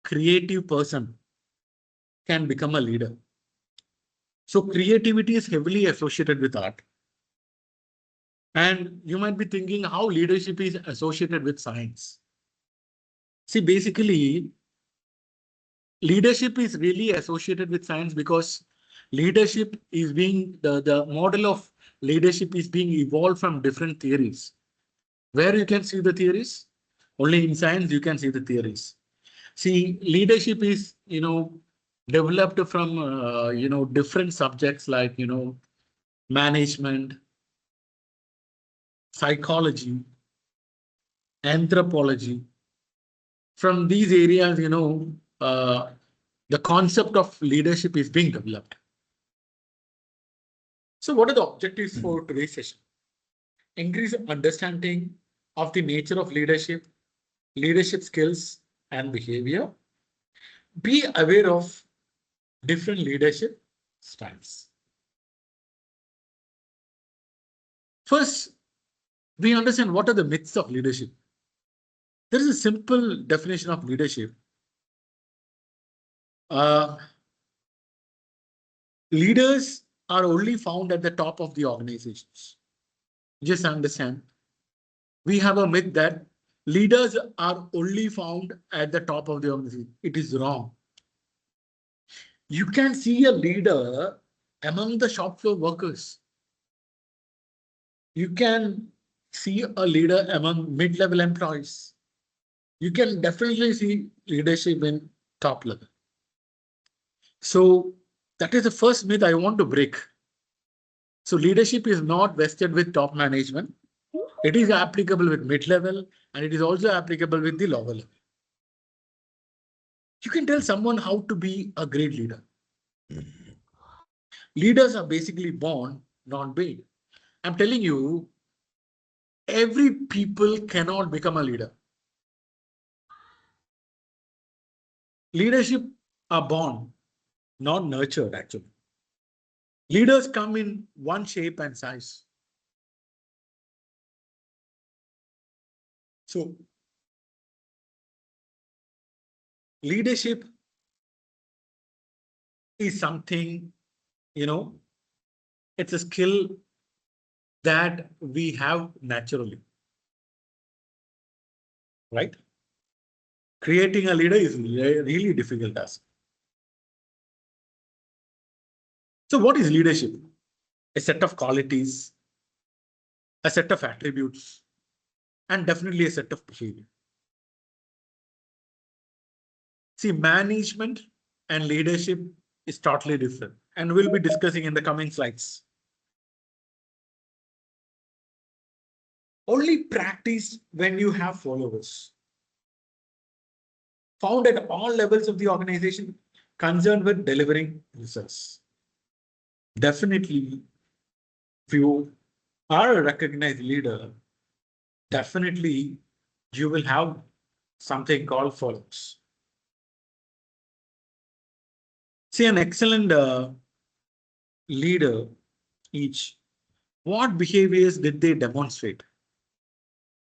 creative person can become a leader. So creativity is heavily associated with art. And you might be thinking how leadership is associated with science. See, basically, leadership is really associated with science because leadership is being the model of leadership is being evolved from different theories. Where you can see the theories? Only in science you can see the theories. See, leadership is, developed from, different subjects like, management, psychology, anthropology. From these areas, the concept of leadership is being developed. So what are the objectives for today's session? Increase understanding of the nature of leadership, leadership skills and behavior. Be aware of different leadership styles. First, we understand what are the myths of leadership. There is a simple definition of leadership. Leaders are only found at the top of the organizations. Just understand. We have a myth that leaders are only found at the top of the organization. It is wrong. You can see a leader among the shop floor workers. You can see a leader among mid-level employees. You can definitely see leadership in top level. So that is the first myth I want to break. So leadership is not vested with top management. It is applicable with mid-level and it is also applicable with the lower level. You can tell someone how to be a great leader. Leaders are basically born, not made. I'm telling you, every people cannot become a leader. Leadership are born, not nurtured actually. Leaders come in one shape and size. So leadership is something, it's a skill that we have naturally, right? Creating a leader is a really difficult task. So what is leadership? A set of qualities, a set of attributes, and definitely a set of behavior. See, management and leadership is totally different, and we'll be discussing in the coming slides. Only practice when you have followers. Found at all levels of the organization, concerned with delivering results. Definitely, if you are a recognized leader, definitely you will have something called followers. See, an excellent leader each. What behaviors did they demonstrate?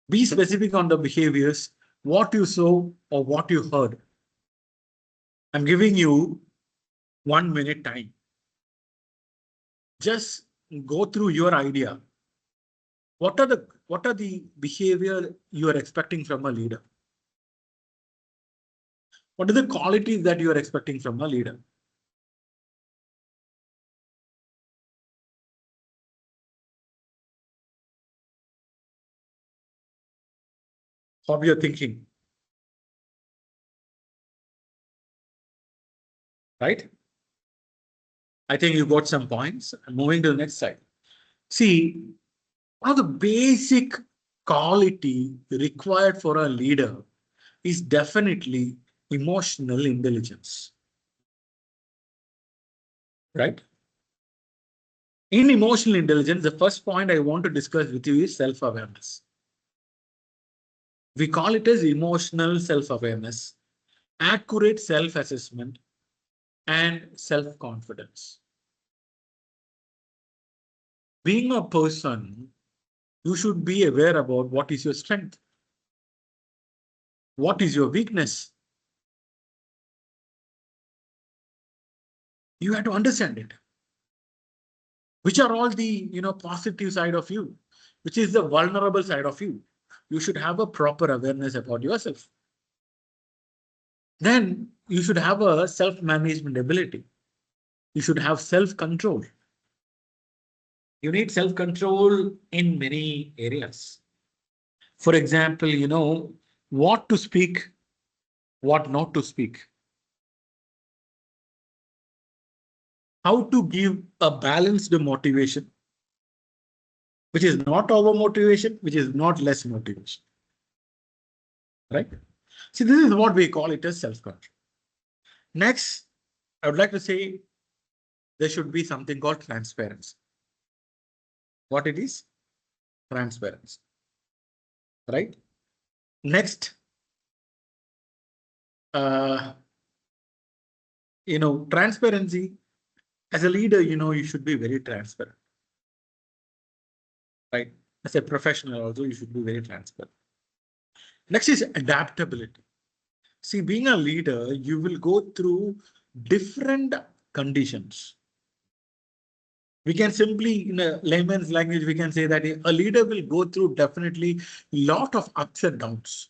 Be specific on the behaviors, what you saw or what you heard. I'm giving you 1 minute time. Just go through your idea. What are the behavior you are expecting from a leader? What are the qualities that you are expecting from a leader? How you're thinking? Right? I think you got some points. I'm moving to the next slide. See, one of the basic quality required for a leader is definitely emotional intelligence. Right? In emotional intelligence, the first point I want to discuss with you is self-awareness. We call it as emotional self-awareness, accurate self-assessment, and self-confidence. Being a person, you should be aware about what is your strength, what is your weakness, You have to understand it. Which are all the positive side of you, which is the vulnerable side of you. You should have a proper awareness about yourself. Then you should have a self-management ability. You should have self-control. You need self-control in many areas. For example, what to speak, what not to speak. How to give a balanced motivation, which is not over motivation, which is not less motivation. Right? See, this is what we call it as self-control. Next, I would like to say there should be something called transparency. What it is? Transparency. Right? Next, transparency. As a leader, you should be very transparent. Right? As a professional also, you should be very transparent. Next is adaptability. See, being a leader, you will go through different conditions. We can simply, in a layman's language, we can say that a leader will go through definitely lot of ups and downs.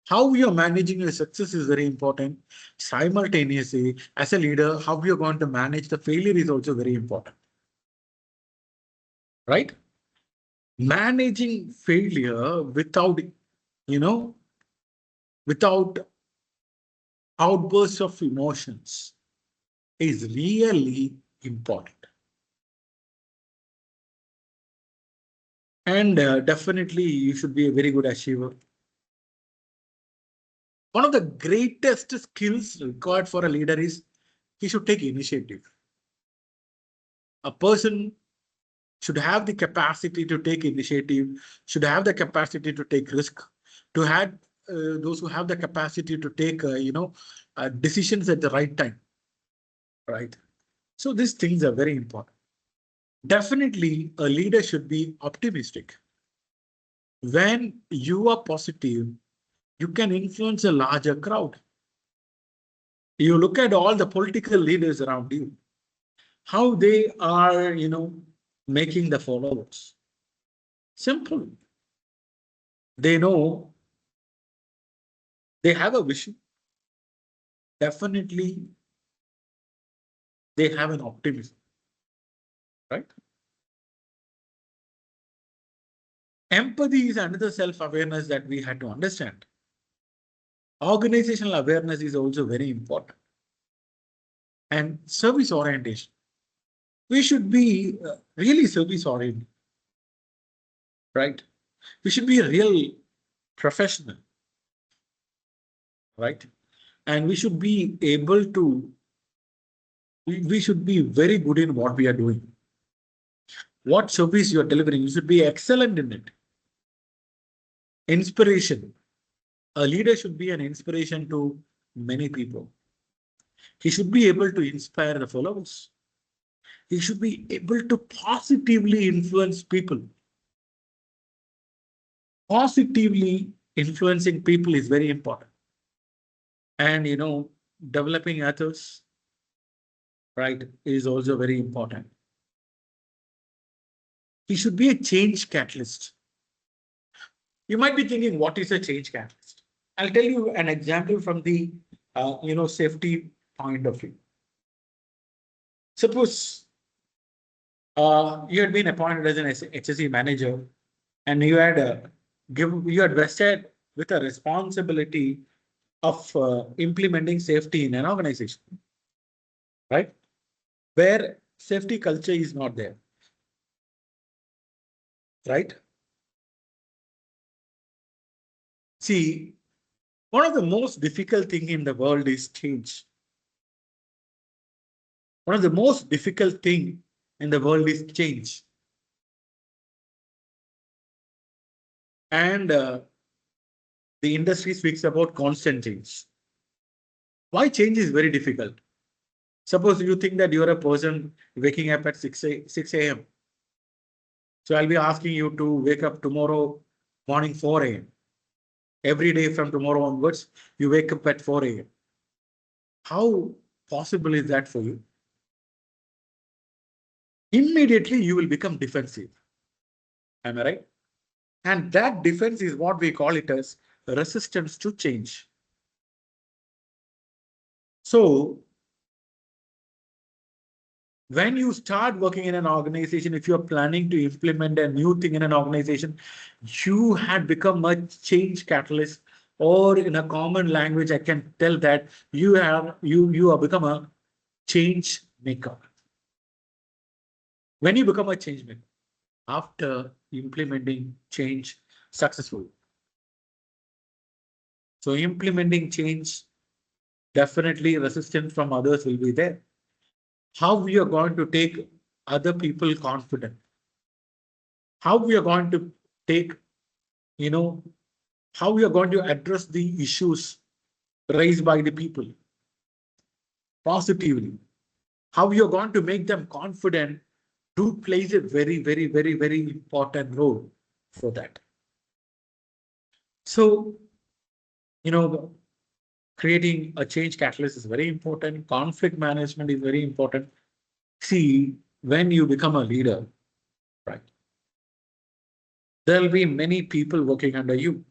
How you're managing your success is very important. Simultaneously, as a leader, how you're going to manage the failure is also very important. Right? Managing failure without, without outbursts of emotions is really important. And definitely you should be a very good achiever. One of the greatest skills required for a leader is he should take initiative. A person should have the capacity to take initiative, should have the capacity to take risk, to have those who have the capacity to take, decisions at the right time. Right. So these things are very important. Definitely, a leader should be optimistic. When you are positive, you can influence a larger crowd. You look at all the political leaders around you, how they are, making the followers. Simple. They know they have a vision. Definitely, they have an optimism. Right? Empathy is another self-awareness that we had to understand. Organizational awareness is also very important. And service orientation. We should be really service oriented. Right? We should be a real professional. Right? And we should be able to, we should be very good in what we are doing. What service you are delivering, you should be excellent in it. Inspiration. A leader should be an inspiration to many people. He should be able to inspire the followers. He should be able to positively influence people. Positively influencing people is very important. And, developing others, right, is also very important. He should be a change catalyst. You might be thinking, what is a change catalyst? I'll tell you an example from the, safety point of view. Suppose you had been appointed as an HSE manager, and you had vested with a responsibility of implementing safety in an organization, right? Where safety culture is not there, right? See, one of the most difficult thing in the world is change. One of the most difficult thing in the world is change. And the industry speaks about constant change. Why change is very difficult? Suppose you think that you're a person waking up at 6 a.m. So I'll be asking you to wake up tomorrow morning 4 a.m. Every day from tomorrow onwards, you wake up at 4 a.m. How possible is that for you? Immediately you will become defensive. Am I right? And that defense is what we call it as resistance to change. So when you start working in an organization, if you're planning to implement a new thing in an organization, you had become a change catalyst, or in a common language, I can tell that you have become a change maker. When you become a change maker after implementing change successfully. So implementing change, definitely resistance from others will be there. How we are going to take other people confident, how we are going to take, you know, how we are going to address the issues raised by the people positively, how we are going to make them confident, do plays a very, very, very, very important role for that. So, creating a change catalyst is very important. Conflict management is very important. See, when you become a leader, right, there'll be many people working under you,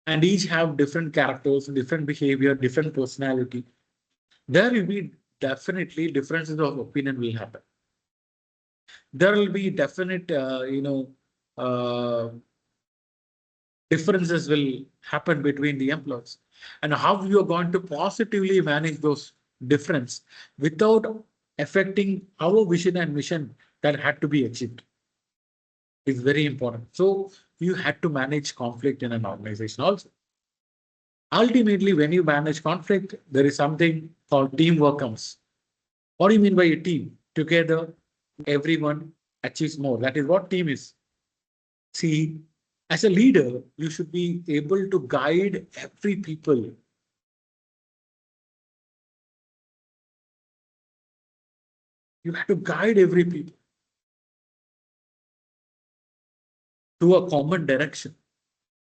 and each have different characters, different behavior, different personality. There will be definitely differences of opinion will happen. There will be definite, uh, differences will happen between the employees, and how you are going to positively manage those difference without affecting our vision and mission that had to be achieved is very important. So you had to manage conflict in an organization also. Ultimately, when you manage conflict, there is something called teamwork comes. What do you mean by a team? Together, everyone achieves more. That is what team is. See, as a leader, you should be able to guide every people. You have to guide every people to a common direction,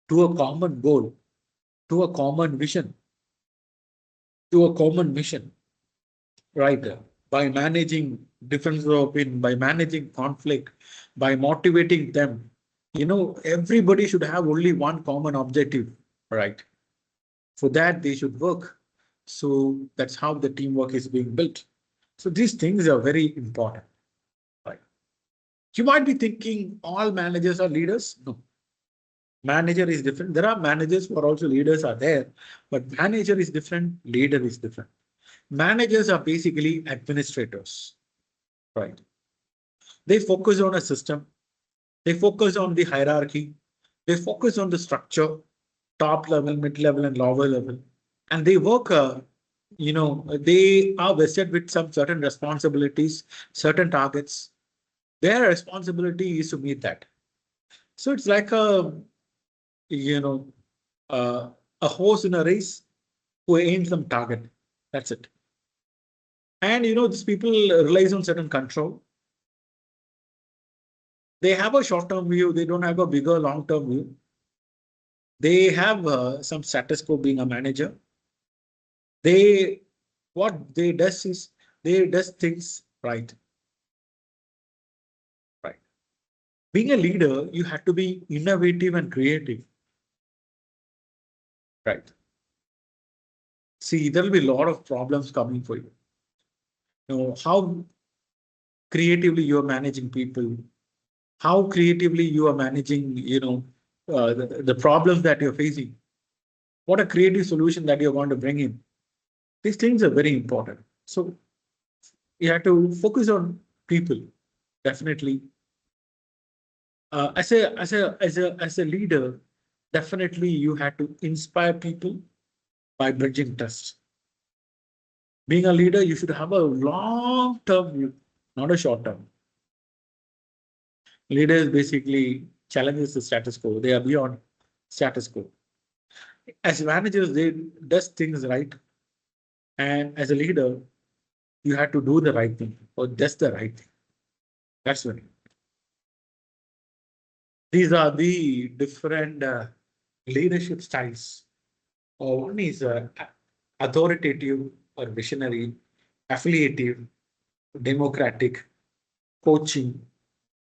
to a common goal, to a common vision, to a common mission, right? By managing differences of opinion, by managing conflict, by motivating them, everybody should have only one common objective, right? For that, they should work. So that's how the teamwork is being built. So these things are very important, right? You might be thinking all managers are leaders. No, manager is different. There are managers who are also leaders are there, but manager is different, leader is different. Managers are basically administrators, right? They focus on a system. They focus on the hierarchy. They focus on the structure, top level, mid level, and lower level. And they work, they are vested with some certain responsibilities, certain targets. Their responsibility is to meet that. So it's like you know, uh, a horse in a race who aims some target. That's it. And these people relies on certain control. They have a short-term view. They don't have a bigger long-term view. They have some status quo being a manager. They what they does is they does things right. Right. Being a leader, you have to be innovative and creative. Right. See, there will be a lot of problems coming for you. How creatively you are managing people, how creatively you are managing, the problems that you're facing. What a creative solution that you're going to bring in. These things are very important. So you have to focus on people, definitely. As a leader, definitely you have to inspire people by bridging trust. Being a leader, you should have a long-term view, not a short-term. Leaders basically challenges the status quo. They are beyond status quo. As managers, they does things right, and as a leader, you have to do the right thing or just the right thing. That's what. These are the different leadership styles. One is authoritative, or visionary, affiliative, democratic, coaching,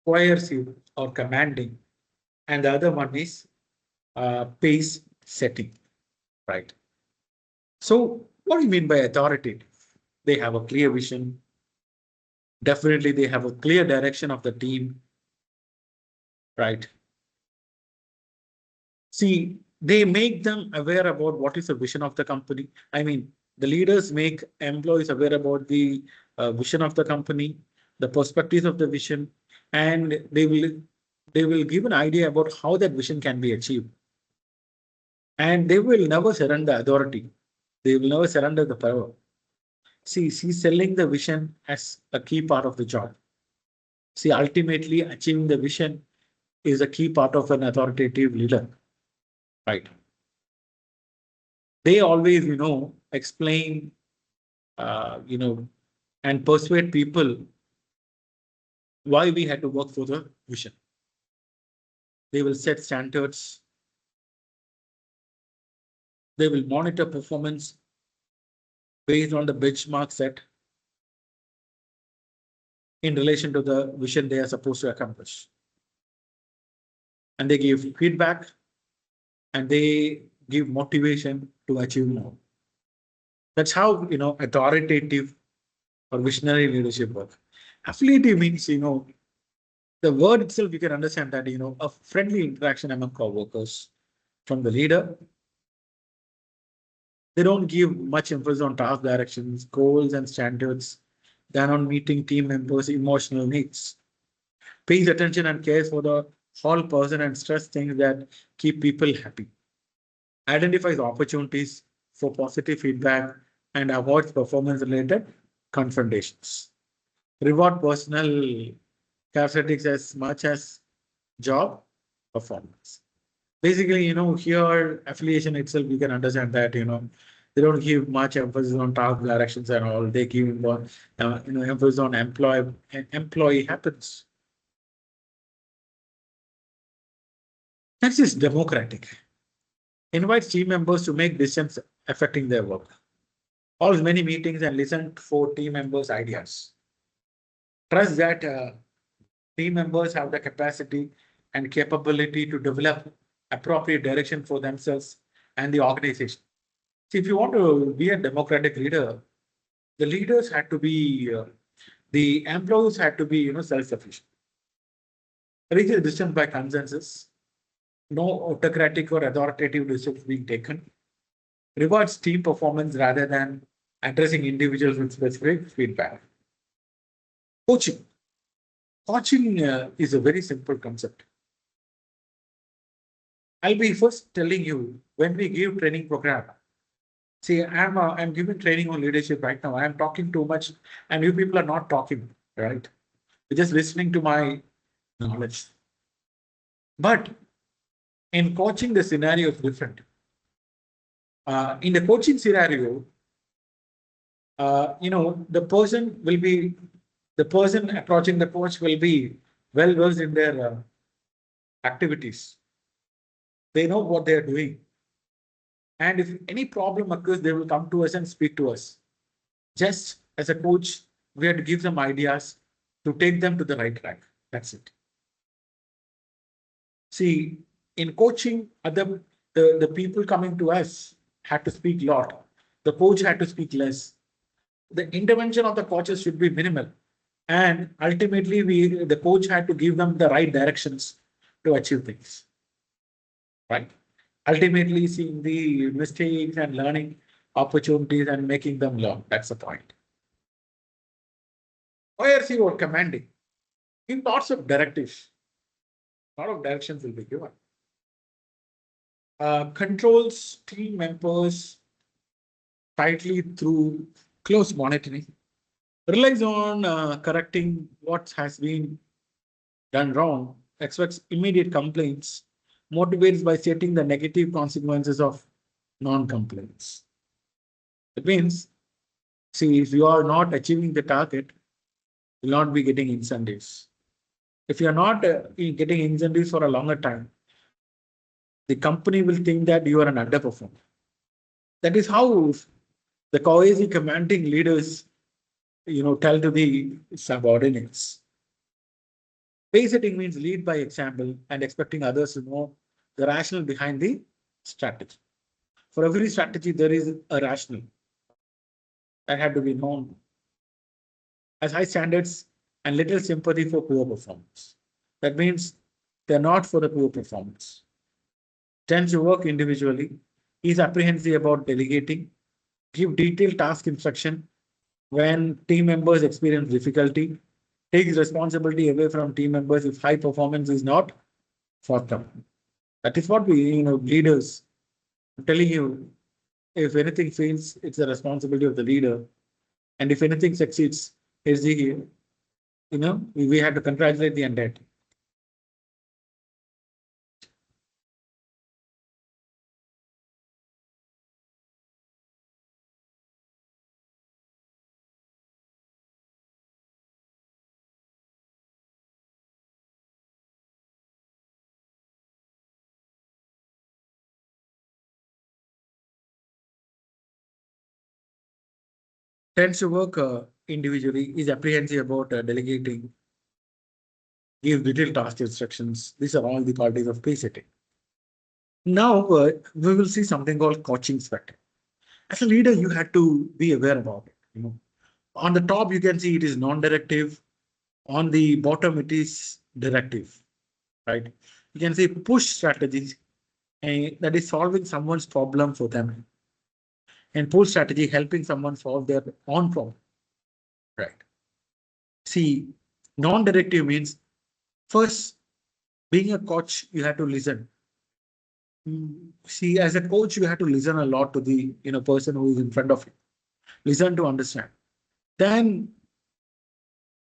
coercive, or commanding. And the other one is pace setting, right? So, what do you mean by authoritative? They have a clear vision. Definitely, they have a clear direction of the team, right? See, they make them aware about what is the vision of the company. I mean, the leaders make employees aware about the vision of the company, the perspectives of the vision, and they will give an idea about how that vision can be achieved. And they will never surrender authority. They will never surrender the power. See, selling the vision as a key part of the job. See, ultimately, achieving the vision is a key part of an authoritative leader, right? They always, explain, you know, and persuade people why we had to work for the vision. They will set standards. They will monitor performance based on the benchmark set in relation to the vision they are supposed to accomplish. And they give feedback and they give motivation to achieve more. That's how, authoritative or visionary leadership work. Affiliative means, the word itself, you can understand that, a friendly interaction among co-workers from the leader. They don't give much emphasis on task directions, goals, and standards than on meeting team members' emotional needs. Pays attention and cares for the whole person and stress things that keep people happy. Identifies opportunities for positive feedback and avoids performance related confrontations. Reward personal characteristics as much as job performance. Basically, here affiliation itself, you can understand that, they don't give much emphasis on task directions and all. They give more, emphasis on employee happens. Next is democratic. Invites team members to make decisions affecting their work. Holds many meetings and listen for team members' ideas. Trust that team members have the capacity and capability to develop appropriate direction for themselves and the organization. See, if you want to be a democratic leader, the leaders had to be, the employees had to be, self-sufficient. Reach a decision by consensus, no autocratic or authoritative decisions being taken, rewards team performance rather than addressing individuals with specific feedback. Coaching. Coaching is a very simple concept. I'll be first telling you when we give training program. See, I'm giving training on leadership right now. I'm talking too much, and you people are not talking, right? You're just listening to my knowledge. But in coaching, the scenario is different. In the coaching scenario, the person approaching the coach will be well versed in their activities. They know what they are doing. And if any problem occurs, they will come to us and speak to us. Just as a coach, we have to give them ideas to take them to the right track. That's it. See, in coaching, the people coming to us had to speak a lot. The coach had to speak less. The intervention of the coaches should be minimal. And ultimately, the coach had to give them the right directions to achieve things. Right? Ultimately, seeing the mistakes and learning opportunities and making them learn. That's the point. ORC or commanding. Give lots of directives. A lot of directions will be given. Controls team members tightly through close monitoring. Relies on correcting what has been done wrong. Expects immediate complaints. Motivates by setting the negative consequences of non-complaints. It means, see, if you are not achieving the target, you will not be getting incentives. If you are not getting incentives for a longer time, the company will think that you are an underperformer. That is how The cohesive commanding leaders, tell to the subordinates. Pace setting means lead by example and expecting others to know the rationale behind the strategy. For every strategy, there is a rationale that had to be known as high standards and little sympathy for poor performance. That means they're not for the poor performance. Tends to work individually, is apprehensive about delegating, give detailed task instruction when team members experience difficulty, takes responsibility away from team members if high performance is not forthcoming. That is what leaders, I'm telling you, if anything fails, it's the responsibility of the leader. And if anything succeeds, it's we have to congratulate the undead. Tends to work individually, is apprehensive about delegating, give detailed task instructions. These are all the qualities of pace setting. Now we will see something called coaching spectrum. As a leader, you had to be aware about it. On the top, you can see it is non-directive. On the bottom, it is directive, right? You can see push strategies, that is solving someone's problem for them, and pull strategy helping someone solve their own problem, right? See, non-directive means first, being a coach, you have to listen. See, as a coach, you have to listen a lot to the person who is in front of you. Listen to understand. Then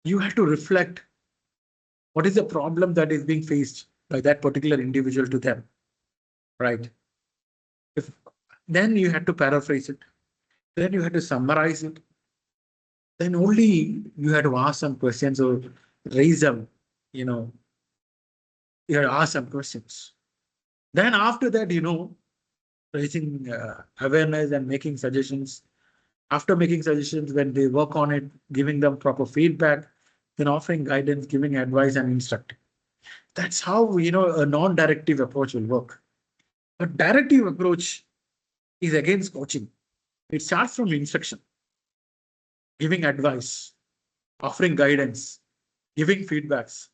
you have to reflect what is the problem that is being faced by that particular individual to them, right? If then you have to paraphrase it, then you have to summarize it, then only you have to ask some questions or raise them, you know, you have to ask some questions. Then after that, raising awareness and making suggestions. After making suggestions, when they work on it, giving them proper feedback, then offering guidance, giving advice and instructing. That's how, a non-directive approach will work. A directive approach is against coaching. It starts from instruction, giving advice, offering guidance, giving feedbacks,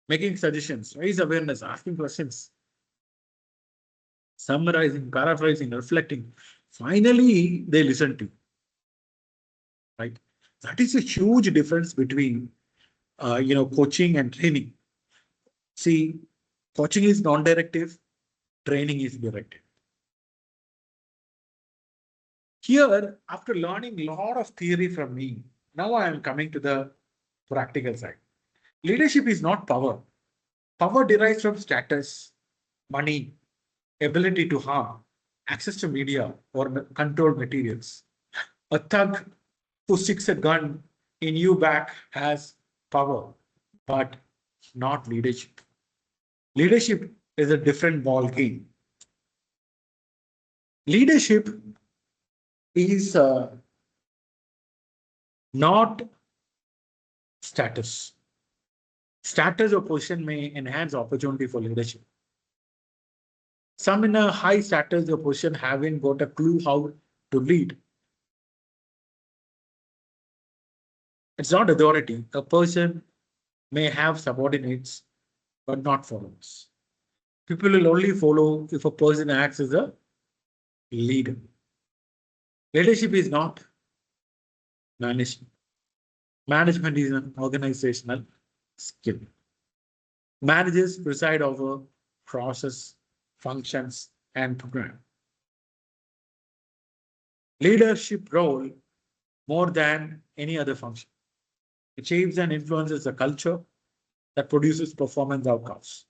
making suggestions, raise awareness, asking questions, summarizing, paraphrasing, reflecting. Finally, they listen to you, right? That is a huge difference between, coaching and training. See, coaching is non-directive, training is directive. Here, after learning a lot of theory from me, now I am coming to the practical side. Leadership is not power. Power derives from status, money, ability to harm, access to media or controlled materials. A thug who sticks a gun in you back has power, but not leadership. Leadership is a different ball game. Leadership is not status. Status or position may enhance opportunity for leadership. Some in a high status or position haven't got a clue how to lead. It's not authority. A person may have subordinates, but not followers. People will only follow if a person acts as a leader. Leadership is not management. Management is an organizational skill. Managers preside over process, functions, and program. Leadership role more than any other function. It shapes and influences the culture that produces performance outcomes.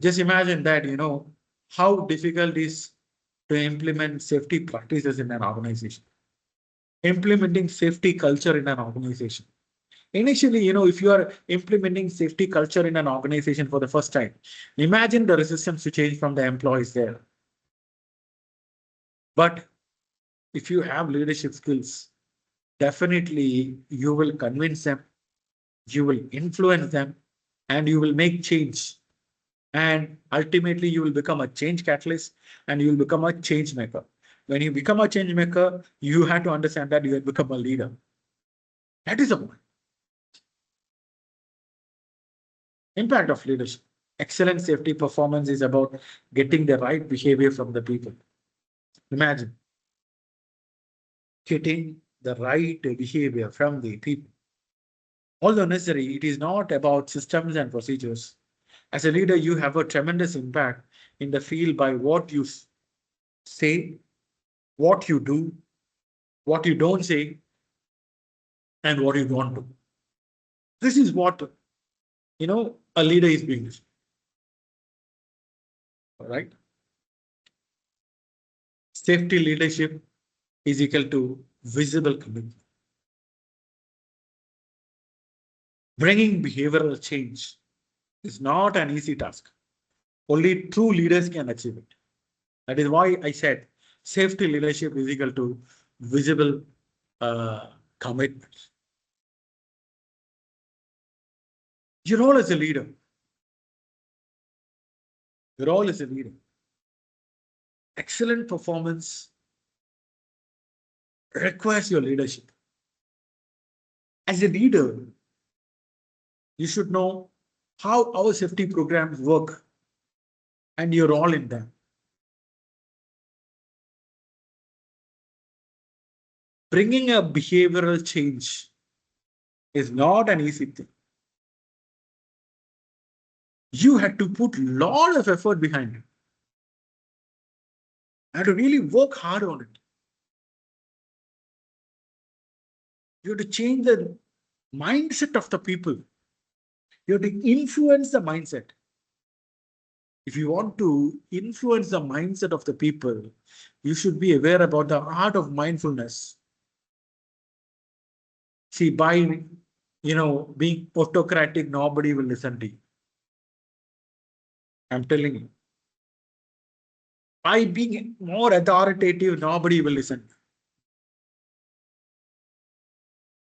Just imagine that, how difficult it is to implement safety practices in an organization. Implementing safety culture in an organization. Initially, if you are implementing safety culture in an organization for the first time, imagine the resistance to change from the employees there. But if you have leadership skills, definitely you will convince them, you will influence them, and you will make change. And ultimately, you will become a change catalyst and you will become a change maker. When you become a change maker, you have to understand that you have become a leader. That is the point. Impact of leadership. Excellent safety performance is about getting the right behavior from the people. Imagine getting the right behavior from the people. Although necessary, it is not about systems and procedures. As a leader, you have a tremendous impact in the field by what you say, what you do, what you don't say, and what you don't do. This is what a leader is being. All right. Safety leadership is equal to visible commitment. Bringing behavioral change is not an easy task. Only true leaders can achieve it. That is why I said safety leadership is equal to visible commitment. Your role as a leader. Your role as a leader. Excellent performance requires your leadership. As a leader, you should know how our safety programs work and your role in them. Bringing a behavioral change is not an easy thing. You had to put a lot of effort behind it and to really work hard on it. You have to change the mindset of the people. You have to influence the mindset. If you want to influence the mindset of the people, you should be aware about the art of mindfulness. See, by being autocratic, nobody will listen to you. I'm telling you. By being more authoritative, nobody will listen.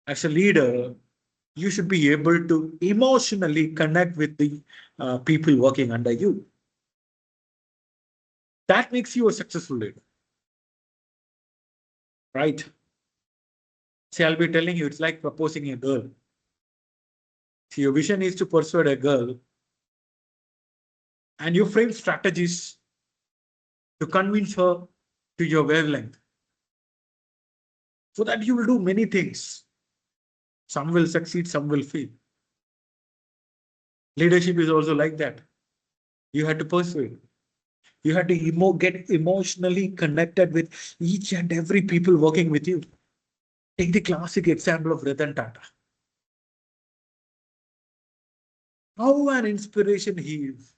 As a leader, you should be able to emotionally connect with the people working under you. That makes you a successful leader. Right? See, I'll be telling you, it's like proposing a girl. See, your vision is to persuade a girl, and you frame strategies to convince her to your wavelength. So that you will do many things. Some will succeed, some will fail. Leadership is also like that. You have to persuade. You have to get emotionally connected with each and every people working with you. Take the classic example of Ratan Tata. How an inspiration he is.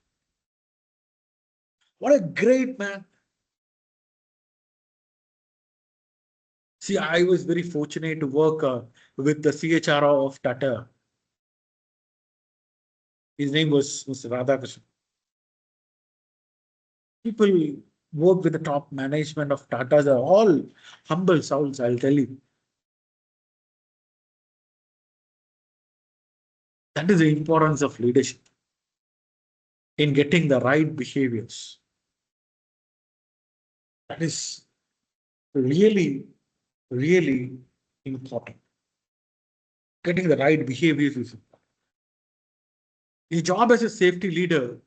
What a great man. See, I was very fortunate to work with the CHRO of Tata. His name was Mr. Radhakrishnan. People work with the top management of Tata. Are all humble souls, I'll tell you. That is the importance of leadership in getting the right behaviors. That is really, really important. Getting the right behaviors is important. Your job as a safety leader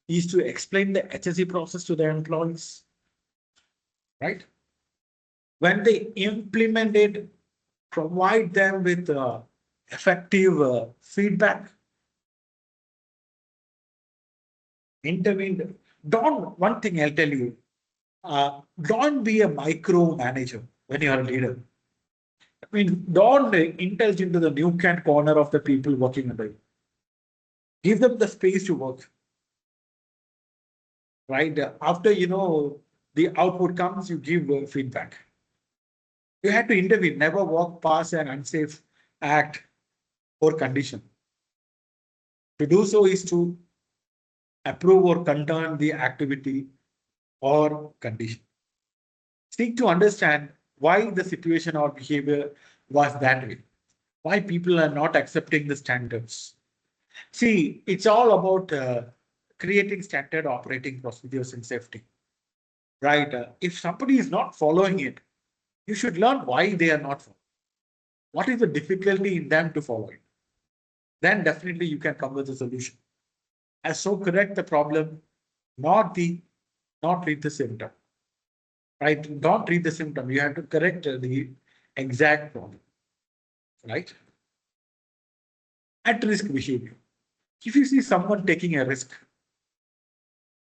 is to explain the HSE process to the employees, right? When they implement it, provide them with effective feedback, intervene. Don't, one thing I'll tell you, don't be a micromanager when you are a leader. I mean, don't indulge into the nook and corner of the people working under you. Give them the space to work. Right? After the output comes, you give feedback. You have to intervene, never walk past an unsafe act or condition. To do so is to approve or condone the activity or condition. Seek to understand why the situation or behavior was that way, why people are not accepting the standards. See, it's all about creating standard operating procedures in safety, right? If somebody is not following it, you should learn why they are not following. What is the difficulty in them to follow it? Then definitely you can come with a solution. And so correct the problem, not the not treat the symptom. Right? Don't treat the symptom. You have to correct the exact problem. Right? At risk behavior. If you see someone taking a risk,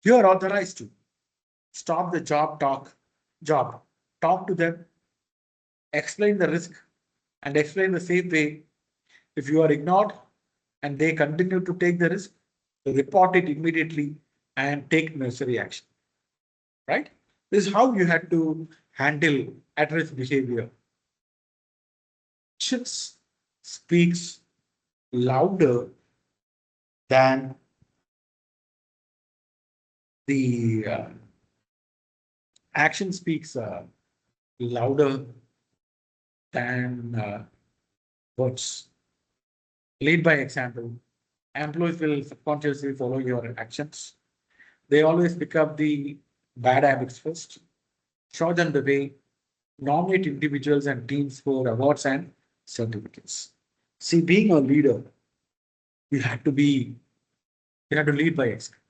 you are authorized to stop the job, talk to them, explain the risk, and explain the safe way. If you are ignored and they continue to take the risk, report it immediately and take necessary action. Right? This is how you had to handle at-risk behavior. Actions speaks louder than the action speaks louder than words. Lead by example. Employees will subconsciously follow your actions. They always pick up the bad habits first, show them the way, nominate individuals and teams for awards and certificates. See, being a leader, you have to be, you have to lead by example.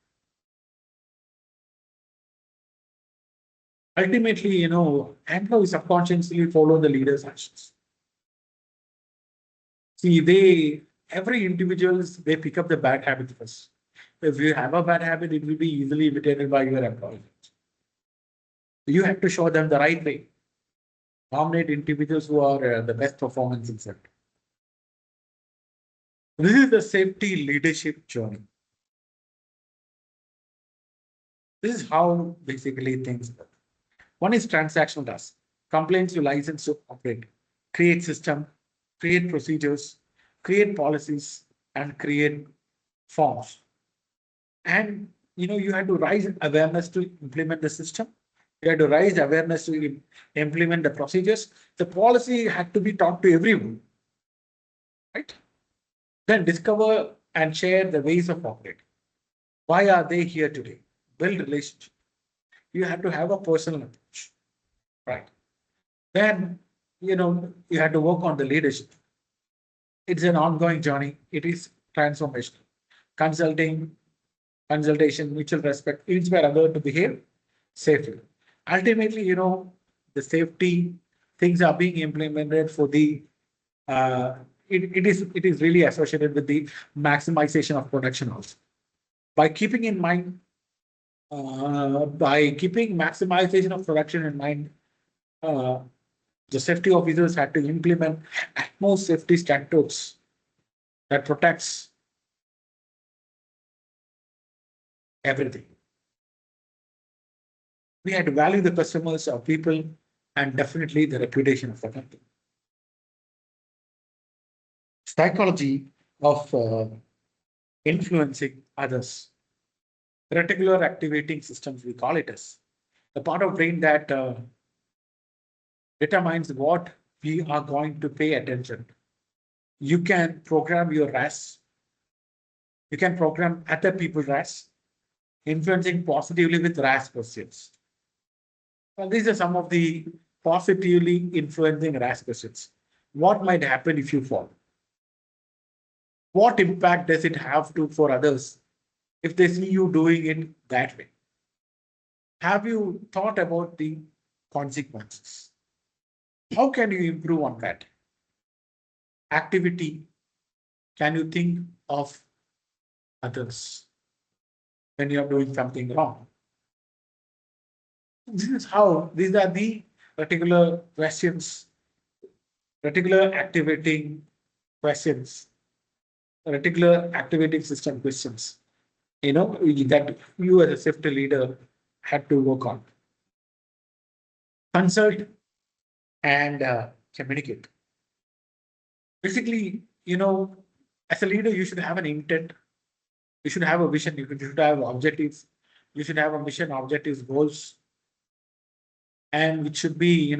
Ultimately, employees subconsciously follow the leader's actions. See, every individuals, they pick up the bad habit first. If you have a bad habit, it will be easily imitated by your employees. You have to show them the right way. Nominate individuals who are the best performance in sector. This is the safety leadership journey. This is how basically things work. One is transactional task. Complaints you license to operate, create system, create procedures, create policies, and create forms. And you had to raise awareness to implement the system. You had to raise awareness to implement the procedures. The policy had to be taught to everyone, right? Then discover and share the ways of operating. Why are they here today? Build relationship. You have to have a personal approach, right? Then you have to work on the leadership. It's an ongoing journey. It is transformational. Consulting, consultation, mutual respect, inspire others to behave safely. Ultimately, the safety things are being implemented for the it is really associated with the maximization of production also. By keeping in mind, by keeping maximization of production in mind, uh, the safety officers had to implement utmost safety standards that protects everything. We had to value the customers, our people, and definitely the reputation of the company. Psychology of influencing others. Reticular activating systems, we call it as the part of brain that determines what we are going to pay attention. You can program your RAS. You can program other people's RAS, influencing positively with RAS questions. Well, these are some of the positively influencing RAS questions. What might happen if you fall? What impact does it have to for others if they see you doing it that way? Have you thought about the consequences? How can you improve on that activity? Can you think of others when you are doing something wrong? These are the particular questions, particular activating questions, particular activating system questions, that you as a safety leader had to work on. Consult and communicate. Basically, as a leader, you should have an intent. You should have a vision. You should have objectives. You should have a mission, objectives, goals, and which should be,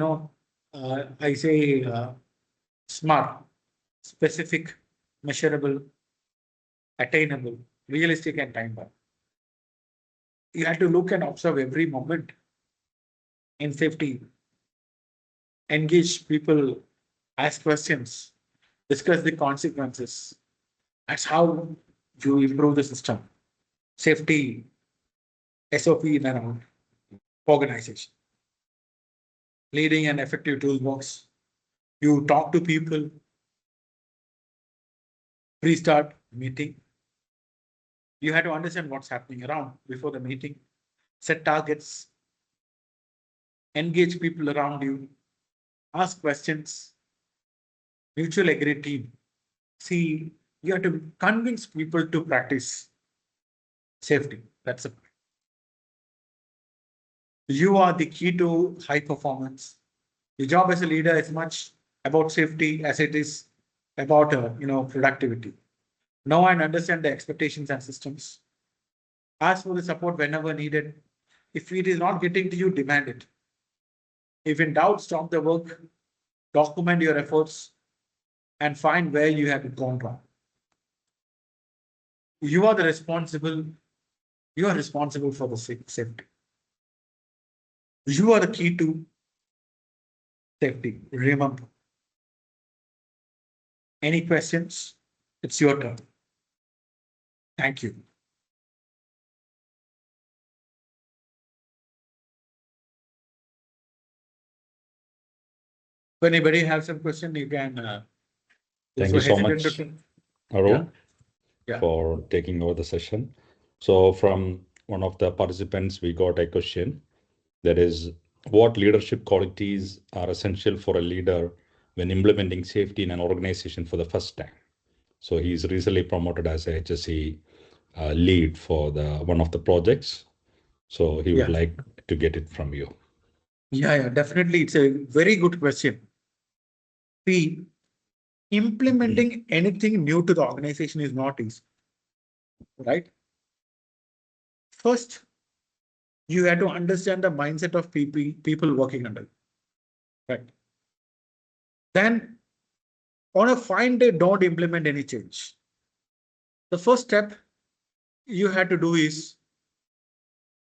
I say SMART, specific, measurable, attainable, realistic, and time bound. You have to look and observe every moment in safety, engage people, ask questions, discuss the consequences. That's how you improve the system. Safety, SOP in an organization. Leading an effective toolbox. You talk to people, pre-start meeting. You have to understand what's happening around before the meeting. Set targets, engage people around you, ask questions, mutual agree team. See, you have to convince people to practice safety. That's it. You are the key to high performance. Your job as a leader is much about safety as it is about productivity. Know and understand the expectations and systems. Ask for the support whenever needed. If it is not getting to you, demand it. If in doubt, stop the work, document your efforts, and find where you have gone wrong. You are the responsible. You are responsible for the safety. You are the key to safety. Remember. Any questions? It's your turn. Thank you. If anybody has some question, you can. Thank you so much, Arun, Yeah. for taking over the session. So from one of the participants, we got a question that is, what leadership qualities are essential for a leader when implementing safety in an organization for the first time? So he's recently promoted as a HSE lead for one of the projects. So he would Yeah. like to get it from you. Yeah, definitely. It's a very good question. See, implementing anything new to the organization is not easy, right? First, you have to understand the mindset of people working under you, right? Then, on a fine day, don't implement any change. The first step you have to do is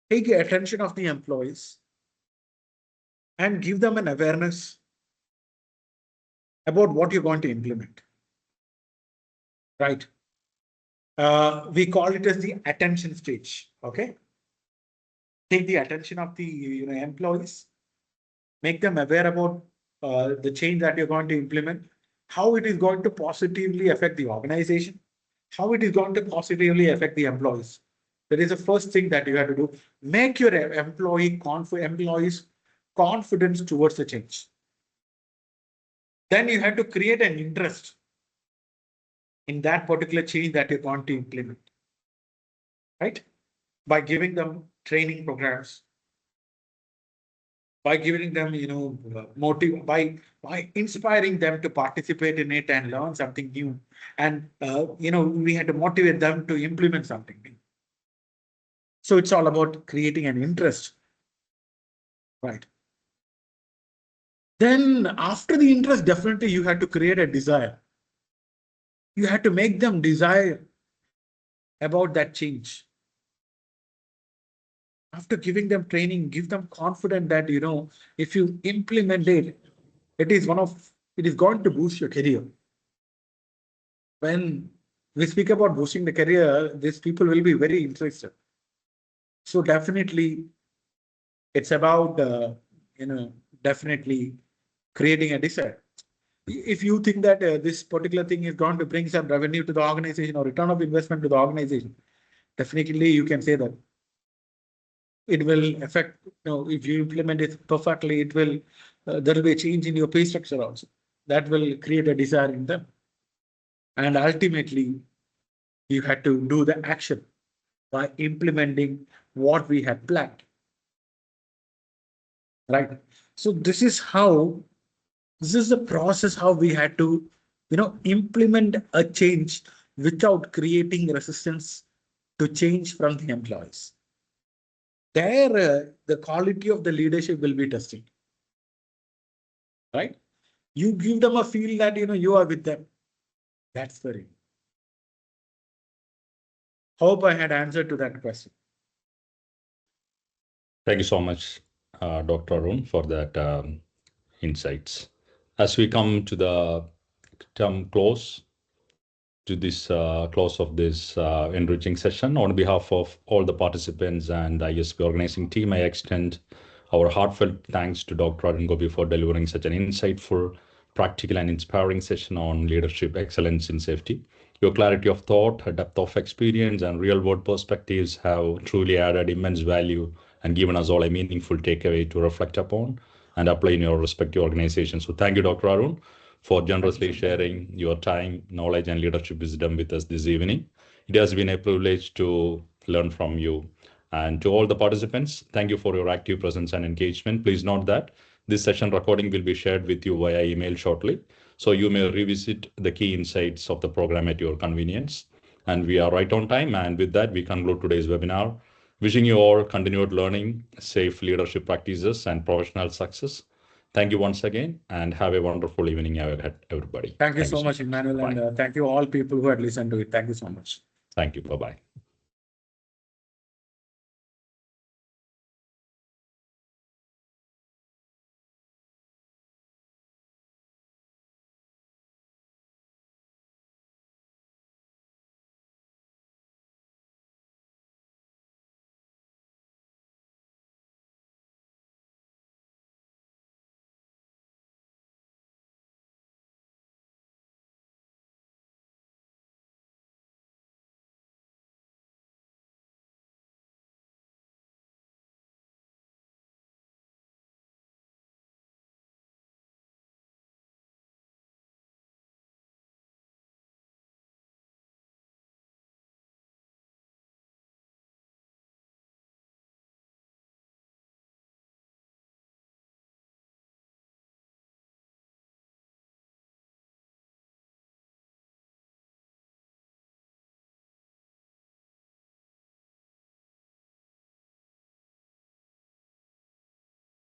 take the attention of the employees and give them an awareness about what you're going to implement, right? We call it as the attention stage. Okay, take the attention of the employees, make them aware about the change that you're going to implement, how it is going to positively affect the organization, how it is going to positively affect the employees. That is the first thing that you have to do. Make your employees confidence towards the change. Then you have to create an interest in that particular change that you're going to implement, right? By giving them training programs, by giving them, motive, by inspiring them to participate in it and learn something new. And, we had to motivate them to implement something new. So it's all about creating an interest, right? Then after the interest, definitely you have to create a desire. You have to make them desire about that change. After giving them training, give them confidence that, if you implement it, it is going to boost your career. When we speak about boosting the career, these people will be very interested. So definitely, it's about definitely creating a desire. If you think that this particular thing is going to bring some revenue to the organization or return of investment to the organization, definitely you can say that it will affect. If you implement it perfectly, it will. There will be a change in your pay structure also. That will create a desire in them, and ultimately, you had to do the action by implementing what we had planned. Right. So this is the process how we had to, implement a change without creating resistance to change from the employees. There, the quality of the leadership will be tested. right? You give them a feel that, you are with them. That's the reason. Hope I had answered to that question. Thank you so much, Dr. Arun, for that insights. As we come to the term close to this close of this enriching session, on behalf of all the participants and the ISP organizing team, I extend our heartfelt thanks to Dr. Arun Gopi for delivering such an insightful, practical, and inspiring session on leadership excellence in safety. Your clarity of thought, depth of experience, and real world perspectives have truly added immense value and given us all a meaningful takeaway to reflect upon and apply in your respective organizations. So, thank you, Dr. Arun, for generously sharing your time, knowledge, and leadership wisdom with us this evening. It has been a privilege to learn from you. And to all the participants, thank you for your active presence and engagement. Please note that this session recording will be shared with you via email shortly, so you may revisit the key insights of the program at your convenience. And we are right on time. And with that, we conclude today's webinar. Wishing you all continued learning, safe leadership practices, and professional success. Thank you once again, and have a wonderful evening ahead, everybody. Thank you so much, Emmanuel, and thank you all people who had listened to it. Thank you so much. Thank you. Bye-bye.